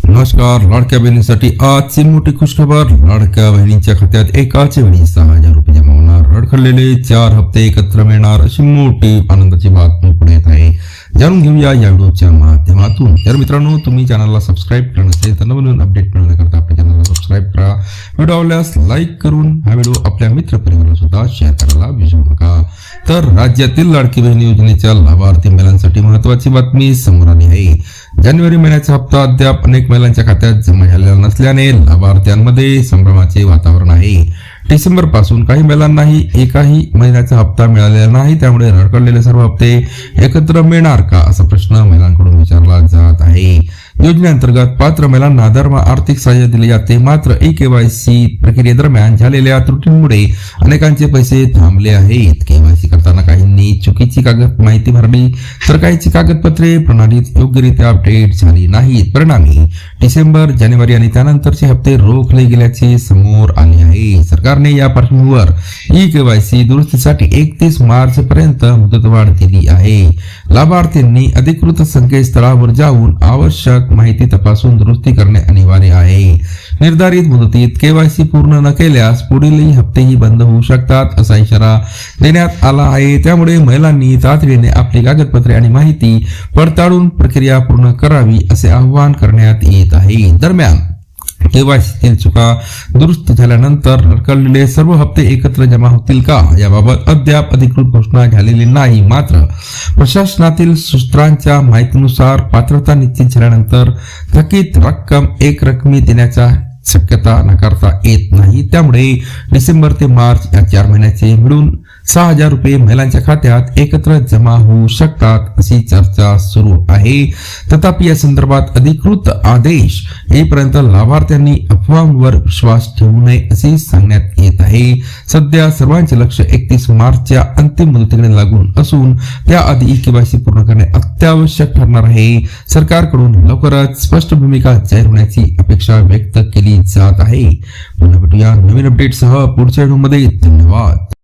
नमस्कार. लाडक्या बहिणींसाठी आजची मोठी खुशखबर. लाडक्या बहिणींच्या खात्यात एकाच वेळी 6,000 रुपये जमा होणार. रडखडलेले 4 हप्ते एकत्र मिळणार अशी मोठी आनंदाची बातमी पुढे येत आहे. जाणून घेऊया या व्हिडिओच्या माध्यमातून. तर मित्रांनो, तुम्ही चॅनलला सबस्क्राईब केलं नसेल तर नवीन अपडेट मिळवण्याकरता आपल्या चॅनलला सबस्क्राईब करा. व्हिडिओ आवडल्यास लाईक करून हा व्हिडिओ आपल्या मित्रपरिवाराला सुद्धा शेअर करायला विसरू नका. तर राज्यातील लाडकी बहीण योजनेच्या लाभार्थी महिलांसाठी महत्त्वाची बातमी समोर आली आहे. जानेवारी महिन्याचा हप्ता अद्याप अनेक महिलांच्या खात्यात जमा झालेला नसल्याने लाभार्थ्यांमध्ये संभ्रमाचे वातावरण आहे. डिसेंबर पासून काही महिलांनाही एकाही महिन्याचा हप्ता मिळालेला नाही. त्यामुळे रडकडलेले सर्व हप्ते एकत्र मिळणार का असा प्रश्न महिलांकडून विचारला जात आहे. योजनेअंतर्गत पात्र महिलांना दरमहा आर्थिक सहाय्य दिले जाते. मात्र KYC प्रक्रियेदरम्यान झालेल्या त्रुटींमुळे अनेकांचे पैसे थांबले आहेत. KYC करताना काहींनी चुकीची माहिती भरली तर काहींची कागदपत्रे प्रणालीत योग्यरित्या अपडेट झाली नाहीत. परिणामी डिसेंबर, जानेवारी आणि त्यानंतरचे हप्ते रोखले गेल्याचे समोर आले आहे. सरकारने या पार्श्वभूमीवर KYC दुरुस्तीसाठी 31 मार्च पर्यंत मुदतवाढ दिली आहे. लाभार्थ्यांनी अधिकृत संकेतस्थळावर जाऊन आवश्यक माहिती तपासून दुरुस्ती करणे अनिवार्य आहे. निर्धारित मुदतीत KYC पूर्ण न केल्यास पुढील हप्तेही बंद होऊ शकतात असा इशारा देण्यात आला आहे. त्यामुळे महिलांनी तातडीने आपली कागदपत्रे आणि माहिती पडताळून प्रक्रिया पूर्ण करावी असे आवाहन करण्यात येत आहे. दरम्यान KYCतील चुका दुरुस्त झाल्यानंतर रडकलेले सर्व हप्ते एकत्र जमा होतील का याबाबत अद्याप अधिकृत घोषणा झालेली नाही. मात्र प्रशासनातील सूत्रांच्या माहितीनुसार पात्रता निश्चित झाल्यानंतर थकीत रक्कम एकरकमी देण्याचा शक्यता नाकारता येत नाही. त्यामुळे डिसेंबर ते मार्च या 4 महिन्याचे मिळून 6,000 रुपये महिलांच्या खात्यात एकत्र जमा होऊ शकतात अशी चर्चा सुरू आहे. तथापि या संदर्भात अधिकृत आदेश येईपर्यंत लाभार्थ्यांनी अफवांवर विश्वास ठेवू नये असे सांगण्यात येत आहे. सध्या सर्वांचे लक्ष 31 मार्चच्या अंतिम मुदतीकडे लागून असून त्याआधी KYC पूर्ण करणे अत्यावश्यक ठरणार आहे. सरकारकडून लवकरच स्पष्ट भूमिका जाहीर होण्याची अपेक्षा व्यक्त केली जात आहे. पुन्हा भेटूया नवीन अपडेटसह पुढच्या व्हिडिओमध्ये. धन्यवाद.